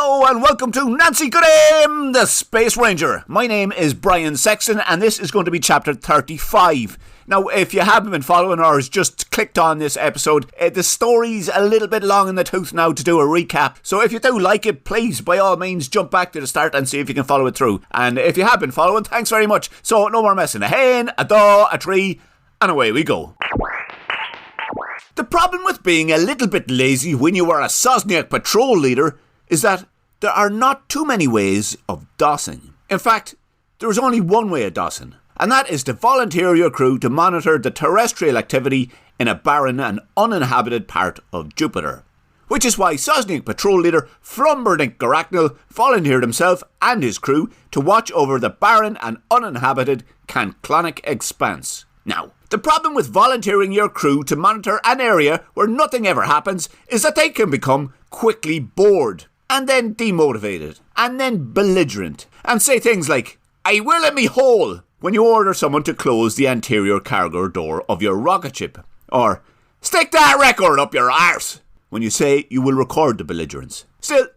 Hello and welcome to Nancy Graham, the Space Ranger. My name is Brian Sexton and this is going to be chapter 35. Now, if you haven't been following or has just clicked on this episode, the story's a little bit long in the tooth now to do a recap. So if you do like it, please, by all means, jump back to the start and see if you can follow it through. And if you have been following, thanks very much. So no more messing. A hen, a daw, a tree, and away we go. The problem with being a little bit lazy when you are a Sosniak patrol leader is that there are not too many ways of dossing. In fact, there is only one way of dossing, and that is to volunteer your crew to monitor the terrestrial activity in a barren and uninhabited part of Jupiter. Which is why Sosniak patrol leader Flumberdink Garachnal volunteered himself and his crew to watch over the barren and uninhabited Canclonic expanse. Now, the problem with volunteering your crew to monitor an area where nothing ever happens is that they can become quickly bored, and then demotivated, and then belligerent, and say things like, "I will in me hole," when you order someone to close the anterior cargo door of your rocket ship, or "Stick that record up your arse," when you say you will record the belligerence. Still,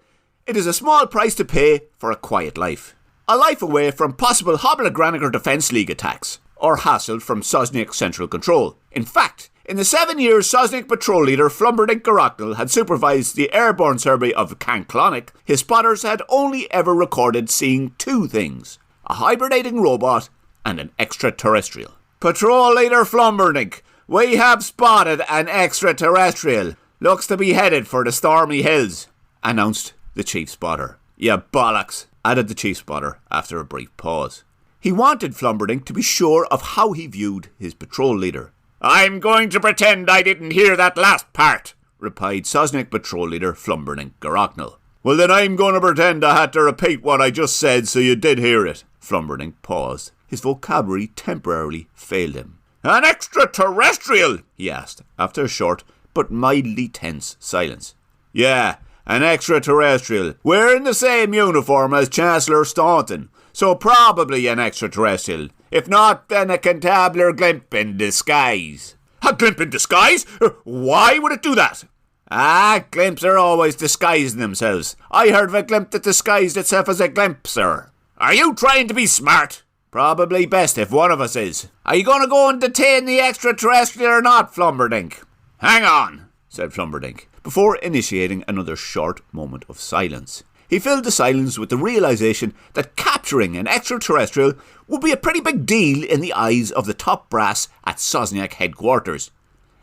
it is a small price to pay for a quiet life. A life away from possible Hobblegraniker Defence League attacks, or hassle from Sosniak Central Control. In fact, in the 7 years Sosniak patrol leader Flumberdink Garachnal had supervised the airborne survey of Canclonic, his spotters had only ever recorded seeing two things: a hibernating robot and an extraterrestrial. "Patrol leader Flumberdink, we have spotted an extraterrestrial. Looks to be headed for the stormy hills," announced the chief spotter. "Ya bollocks," added the chief spotter after a brief pause. He wanted Flumberdink to be sure of how he viewed his patrol leader. "I'm going to pretend I didn't hear that last part," replied Sosniak patrol leader Flumberdink Garachnal. "Well, then I'm going to pretend I had to repeat what I just said so you did hear it." Flumberdink paused. His vocabulary temporarily failed him. "An extraterrestrial?" he asked, after a short but mildly tense silence. "Yeah, an extraterrestrial. Wearing the same uniform as Chancellor Staunton, so probably an extraterrestrial. If not, then a cantabler glimp in disguise." "A glimp in disguise? Why would it do that?" "Ah, glimps are always disguising themselves. I heard of a glimp that disguised itself as a glimp, sir." "Are you trying to be smart?" "Probably best if one of us is. Are you going to go and detain the extraterrestrial or not, Flumberdink?" "Hang on," said Flumberdink, before initiating another short moment of silence. He filled the silence with the realisation that capturing an extraterrestrial would be a pretty big deal in the eyes of the top brass at Sosniak headquarters,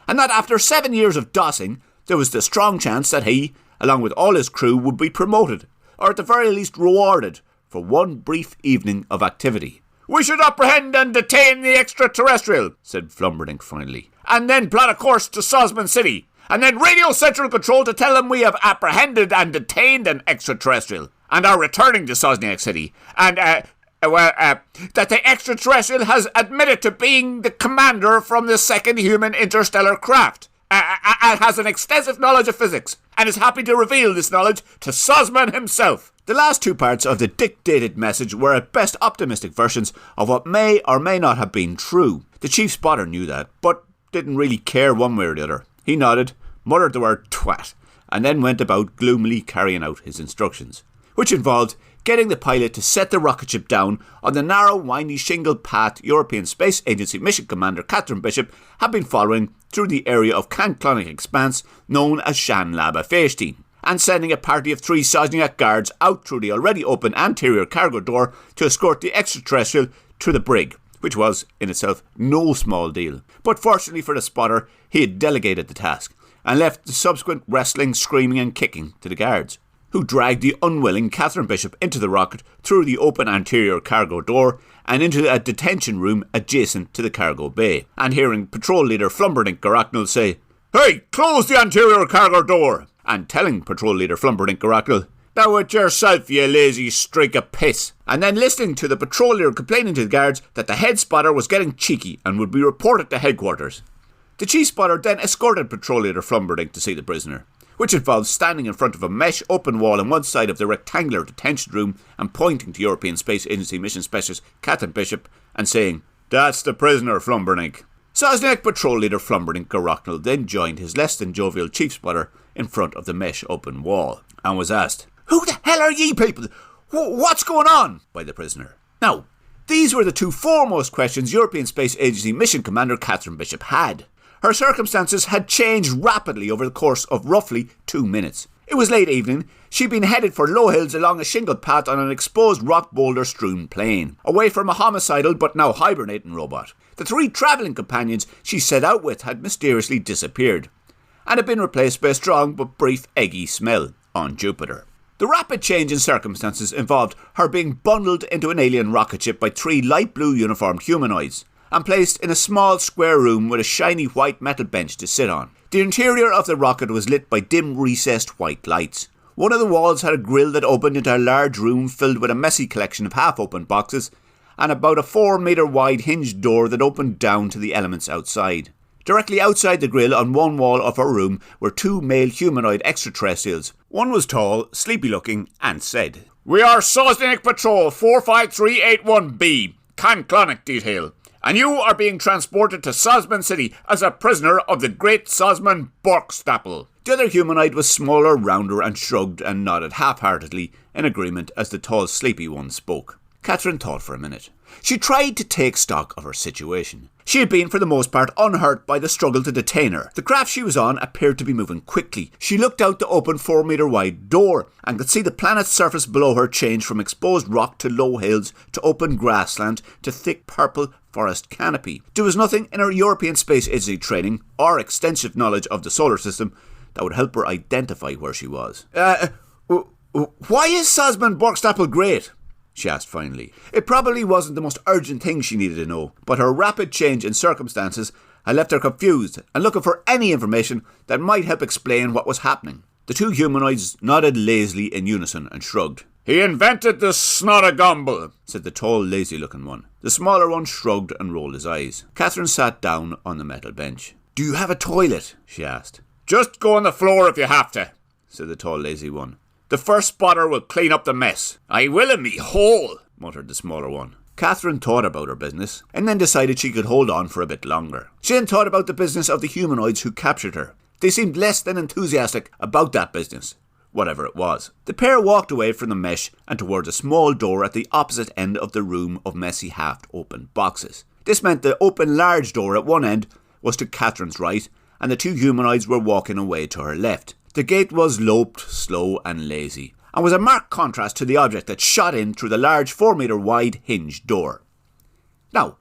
and that after 7 years of dossing, there was the strong chance that he, along with all his crew, would be promoted, or at the very least rewarded, for one brief evening of activity. "We should apprehend and detain the extraterrestrial," said Flumberdink finally, "and then plot a course to Sosman City, and then radio Central Control to tell them we have apprehended and detained an extraterrestrial, and are returning to Sosniak City, and, that the extraterrestrial has admitted to being the commander from the second human interstellar craft, and has an extensive knowledge of physics, and is happy to reveal this knowledge to Sosman himself." The last two parts of the dictated message were at best optimistic versions of what may or may not have been true. The chief spotter knew that, but didn't really care one way or the other. He nodded, muttered the word twat, and then went about gloomily carrying out his instructions, which involved getting the pilot to set the rocket ship down on the narrow, windy, shingled path European Space Agency Mission Commander Catherine Bishop had been following through the area of Canclonic expanse known as Shan Laba Feisteen, and sending a party of 3 Sosniak guards out through the already open anterior cargo door to escort the extraterrestrial to the brig, which was, in itself, no small deal. But fortunately for the spotter, he had delegated the task, and left the subsequent wrestling, screaming and kicking to the guards, who dragged the unwilling Catherine Bishop into the rocket through the open anterior cargo door and into a detention room adjacent to the cargo bay, and hearing patrol leader Flumberdink Garachnal say, "Hey, close the anterior cargo door," and telling patrol leader Flumberdink Garachnal, "Do it yourself, you lazy streak of piss," and then listening to the patrol leader complaining to the guards that the head spotter was getting cheeky and would be reported to headquarters. The chief spotter then escorted patrol leader Flumberdink to see the prisoner, which involved standing in front of a mesh open wall on one side of the rectangular detention room and pointing to European Space Agency Mission Specialist Catherine Bishop and saying, "That's the prisoner, Flumberdink." Sosniak patrol leader Flumberdink Garachnal then joined his less than jovial chief spotter in front of the mesh open wall and was asked, Who the hell are ye people? What's going on? By the prisoner. Now, these were the two foremost questions European Space Agency Mission Commander Catherine Bishop had. Her circumstances had changed rapidly over the course of roughly 2 minutes. It was late evening. She'd been headed for low hills along a shingled path on an exposed rock boulder-strewn plain, away from a homicidal but now hibernating robot. The 3 travelling companions she set out with had mysteriously disappeared, and had been replaced by a strong but brief eggy smell on Jupiter. The rapid change in circumstances involved her being bundled into an alien rocket ship by 3 light blue uniformed humanoids, and placed in a small square room with a shiny white metal bench to sit on. The interior of the rocket was lit by dim recessed white lights. One of the walls had a grille that opened into a large room filled with a messy collection of half-opened boxes, and about a 4-metre wide hinged door that opened down to the elements outside. Directly outside the grille on one wall of her room were 2 male humanoid extraterrestrials. One was tall, sleepy-looking, and said, "We are Sosniak Patrol 45381B, Clonic detail, and you are being transported to Sosman City as a prisoner of the great Sosman Borkstapel." The other humanoid was smaller, rounder, and shrugged and nodded half-heartedly in agreement as the tall, sleepy one spoke. Catherine thought for a minute. She tried to take stock of her situation. She had been, for the most part, unhurt by the struggle to detain her. The craft she was on appeared to be moving quickly. She looked out the open 4-metre wide door and could see the planet's surface below her change from exposed rock to low hills to open grassland to thick purple forest canopy. There was nothing in her European Space Agency training or extensive knowledge of the solar system that would help her identify where she was. Why is Sosman Borkstapel great? She asked finally. It probably wasn't the most urgent thing she needed to know, but her rapid change in circumstances had left her confused and looking for any information that might help explain what was happening. The 2 humanoids nodded lazily in unison and shrugged. "He invented the Snoragumble," said the tall, lazy-looking one. The smaller one shrugged and rolled his eyes. Catherine sat down on the metal bench. "Do you have a toilet?" she asked. "Just go on the floor if you have to," said the tall, lazy one. "The first spotter will clean up the mess." "I will in me hole," muttered the smaller one. Catherine thought about her business, and then decided she could hold on for a bit longer. She then thought about the business of the humanoids who captured her. They seemed less than enthusiastic about that business, whatever it was. The pair walked away from the mesh and towards a small door at the opposite end of the room of messy half-open boxes. This meant the open large door at one end was to Catherine's right, and the 2 humanoids were walking away to her left. The gate was loped, slow and lazy, and was a marked contrast to the object that shot in through the large 4-metre wide hinged door. Now,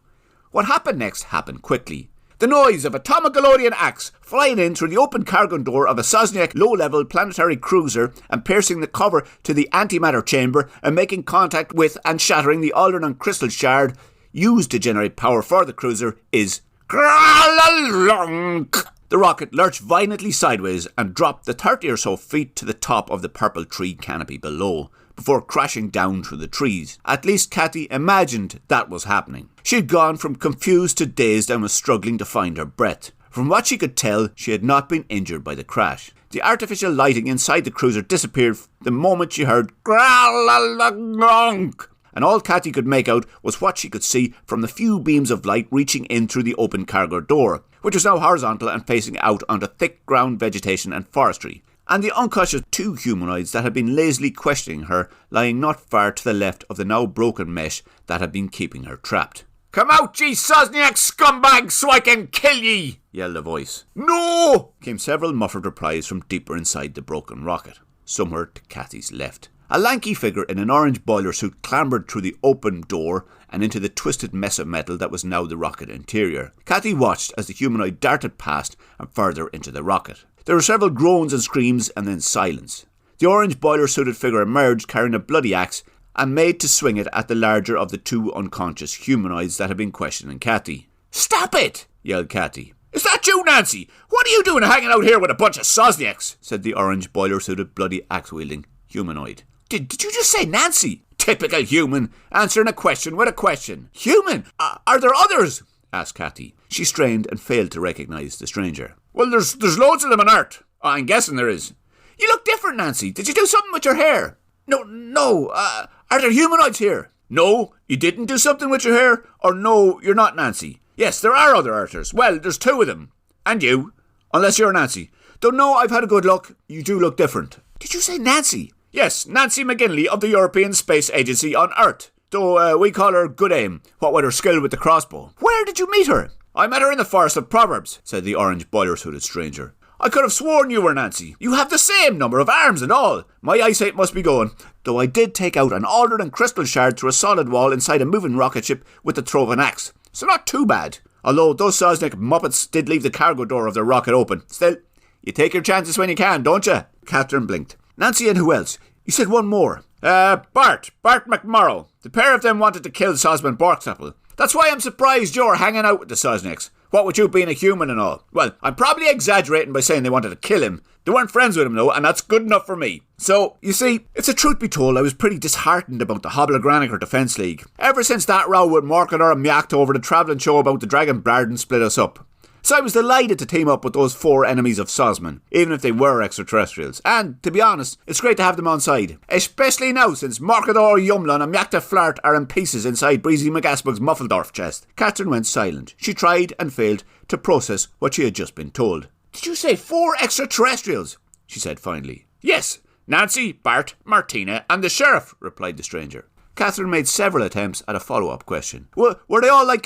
what happened next happened quickly. The noise of a Tomagalodian axe flying in through the open cargo door of a Sosniak low-level planetary cruiser and piercing the cover to the antimatter chamber and making contact with and shattering the Aldernon crystal shard used to generate power for the cruiser is Grallalonk. The rocket lurched violently sideways and dropped the 30 or so feet to the top of the purple tree canopy below, before crashing down through the trees. At least Cathy imagined that was happening. She had gone from confused to dazed and was struggling to find her breath. From what she could tell, she had not been injured by the crash. The artificial lighting inside the cruiser disappeared the moment she heard Grallalonk, and all Cathy could make out was what she could see from the few beams of light reaching in through the open cargo door, which was now horizontal and facing out onto thick ground vegetation and forestry, and the unconscious 2 humanoids that had been lazily questioning her lying not far to the left of the now broken mesh that had been keeping her trapped. "Come out, ye Sosniak scumbags, so I can kill ye!" yelled a voice. "No!" came several muffled replies from deeper inside the broken rocket, somewhere to Cathy's left. A lanky figure in an orange boiler suit clambered through the open door and into the twisted mess of metal that was now the rocket interior. Cathy watched as the humanoid darted past and further into the rocket. There were several groans and screams and then silence. The orange boiler-suited figure emerged carrying a bloody axe and made to swing it at the larger of the 2 unconscious humanoids that had been questioning Cathy. "Stop it!" yelled Cathy. "Is that you, Nancy? What are you doing hanging out here with a bunch of Sosniaks?" said the orange boiler-suited bloody axe-wielding humanoid. Did you just say Nancy? Typical human, answering a question with a question. Human? Are there others? Asked Cathy. She strained and failed to recognise the stranger. Well, there's loads of them on Earth. I'm guessing there is. You look different, Nancy. Did you do something with your hair? No. Are there humanoids here? No, you didn't do something with your hair? Or no, you're not Nancy? Yes, there are other Earthers. Well, there's 2 of them. And you. Unless you're Nancy. Don't know, I've had a good look. You do look different. Did you say Nancy? Yes, Nancy McGinley of the European Space Agency on Earth. Though we call her Good Aim, what with her skill with the crossbow. Where did you meet her? I met her in the Forest of Proverbs, said the orange boiler-suited stranger. I could have sworn you were Nancy. You have the same number of arms and all. My eyesight must be going. Though I did take out an alder and crystal shard through a solid wall inside a moving rocket ship with the throw of an axe. So not too bad. Although those Sosnick muppets did leave the cargo door of their rocket open. Still, you take your chances when you can, don't you? Catherine blinked. Nancy and who else? You said one more. Bart McMorrow. The pair of them wanted to kill Sosman Borkstapple. That's why I'm surprised you're hanging out with the Sosnicks. What with you being a human and all? Well, I'm probably exaggerating by saying they wanted to kill him. They weren't friends with him though, and that's good enough for me. So, you see, if the truth be told, I was pretty disheartened about the Hobblegraniker Defence League. Ever since that row with Morkador and Myacht over the travelling show about the Dragon Barden split us up. So I was delighted to team up with those 4 enemies of Sosman, even if they were extraterrestrials. And, to be honest, it's great to have them on side. Especially now, since Morkador, Yumlin and Myacht Flart are in pieces inside Breezy McGaspug's Muffledorf chest. Catherine went silent. She tried and failed to process what she had just been told. Did you say 4 extraterrestrials? She said finally. Yes, Nancy, Bart, Martina and the Sheriff, replied the stranger. Catherine made several attempts at a follow-up question. Well, were they all like,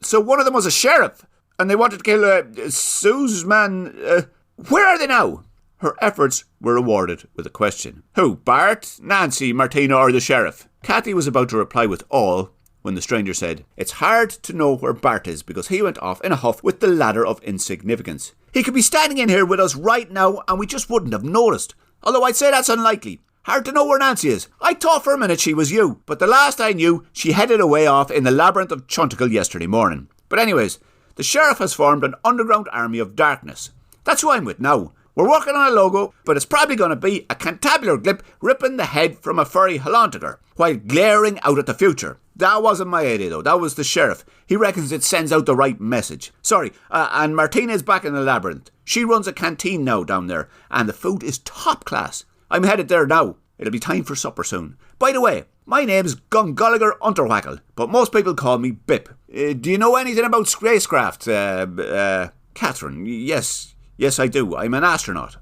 so one of them was a sheriff? And they wanted to kill Sue's man. Where are they now? Her efforts were rewarded with a question. Who? Bart, Nancy, Martina or the Sheriff? Cathy was about to reply with all when the stranger said, It's hard to know where Bart is because he went off in a huff with the ladder of insignificance. He could be standing in here with us right now and we just wouldn't have noticed. Although I'd say that's unlikely. Hard to know where Nancy is. I thought for a minute she was you, but the last I knew, she headed away off in the labyrinth of Chunticle yesterday morning. But anyways, the Sheriff has formed an underground army of darkness. That's who I'm with now. We're working on a logo, but it's probably going to be a cantabular glip ripping the head from a furry Halontiger, while glaring out at the future. That wasn't my idea though, that was the Sheriff. He reckons it sends out the right message. Sorry, and Martina is back in the labyrinth. She runs a canteen now down there, and the food is top class. I'm headed there now. It'll be time for supper soon. By the way, my name's Gungulliger Unterwackle, but most people call me Bip. Do you know anything about spacecraft? Catherine, yes, I do. I'm an astronaut.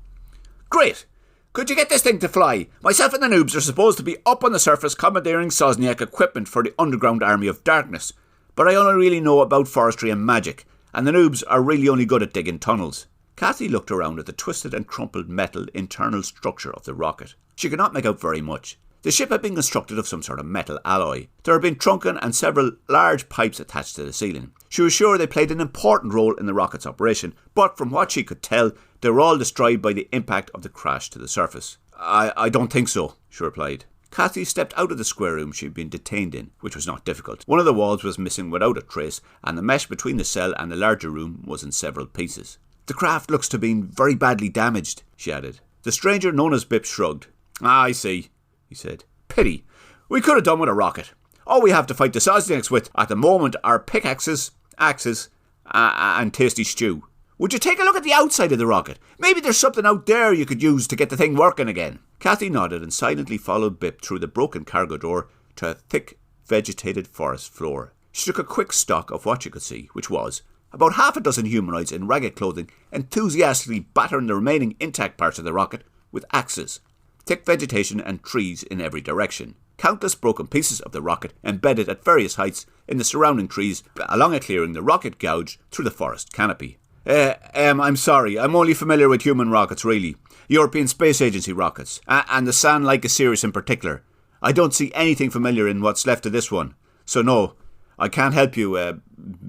Great. Could you get this thing to fly? Myself and the noobs are supposed to be up on the surface commandeering Sosniak equipment for the underground army of darkness. But I only really know about forestry and magic, and the noobs are really only good at digging tunnels. Cathy looked around at the twisted and crumpled metal internal structure of the rocket. She could not make out very much. The ship had been constructed of some sort of metal alloy. There had been trunking and several large pipes attached to the ceiling. She was sure they played an important role in the rocket's operation, but from what she could tell, they were all destroyed by the impact of the crash to the surface. I don't think so, she replied. Cathy stepped out of the square room she had been detained in, which was not difficult. One of the walls was missing without a trace, and the mesh between the cell and the larger room was in several pieces. The craft looks to have been very badly damaged, she added. The stranger known as Bip shrugged. I see, he said. Pity. We could have done with a rocket. All we have to fight the Sosniaks with at the moment are pickaxes, axes, and tasty stew. Would you take a look at the outside of the rocket? Maybe there's something out there you could use to get the thing working again. Cathy nodded and silently followed Bip through the broken cargo door to a thick, vegetated forest floor. She took a quick stock of what she could see, which was about half a dozen humanoids in ragged clothing enthusiastically battering the remaining intact parts of the rocket with axes. Thick vegetation and trees in every direction. Countless broken pieces of the rocket embedded at various heights in the surrounding trees along a clearing the rocket gouged through the forest canopy. I'm sorry, I'm only familiar with human rockets really. European Space Agency rockets, and the San Lycosaurus in particular. I don't see anything familiar in what's left of this one. So no, I can't help you,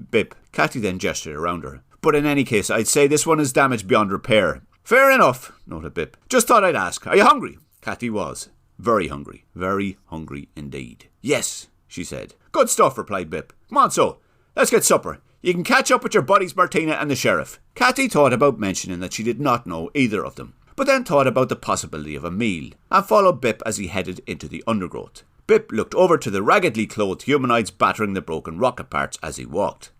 Bip. Cathy then gestured around her. But in any case, I'd say this one is damaged beyond repair. Fair enough, noted Bip. Just thought I'd ask. Are you hungry? Cathy was. Very hungry indeed. Yes, she said. Good stuff, replied Bip. Come on, so, let's get supper. You can catch up with your buddies Martina and the Sheriff. Cathy thought about mentioning that she did not know either of them, but then thought about the possibility of a meal, and followed Bip as he headed into the undergrowth. Bip looked over to the raggedly clothed humanoids battering the broken rocket parts as he walked.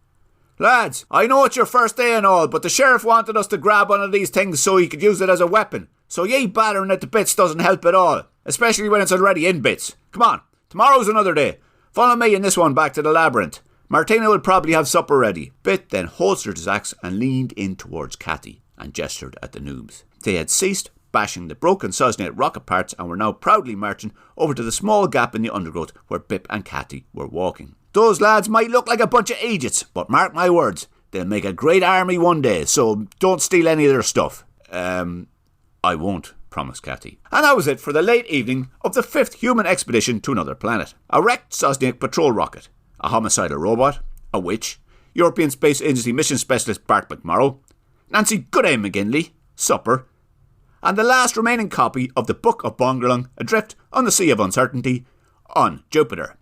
Lads, I know it's your first day and all, but the Sheriff wanted us to grab one of these things so he could use it as a weapon. So ye battering it to bits doesn't help at all, especially when it's already in bits. Come on, tomorrow's another day. Follow me in this one back to the labyrinth. Martina will probably have supper ready. Bip then holstered his axe and leaned in towards Cathy and gestured at the noobs. They had ceased bashing the broken Sosniak rocket parts, and were now proudly marching over to the small gap in the undergrowth where Bip and Cathy were walking. Those lads might look like a bunch of idiots, but mark my words, they'll make a great army one day, so don't steal any of their stuff. I won't, promised Cathy. And that was it for the late evening of the 5th human expedition to another planet. A wrecked Sosniak patrol rocket, a homicidal robot, a witch, European Space Agency mission specialist Bart McMorrow, Nancy Goodame McGinley, supper, and the last remaining copy of the Book of Bongerlung, adrift on the Sea of Uncertainty, on Jupiter.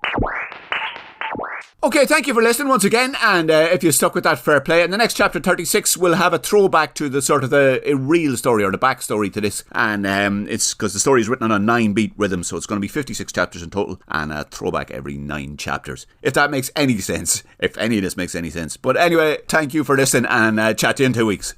Okay, thank you for listening once again, and if you stuck with that, fair play. In the next chapter 36, we'll have a throwback to the sort of the real story, or the backstory to this, and it's because the story is written on a 9-beat rhythm, so it's going to be 56 chapters in total, and a throwback every 9 chapters, if that makes any sense, if any of this makes any sense. But anyway, thank you for listening, and chat to you in 2 weeks.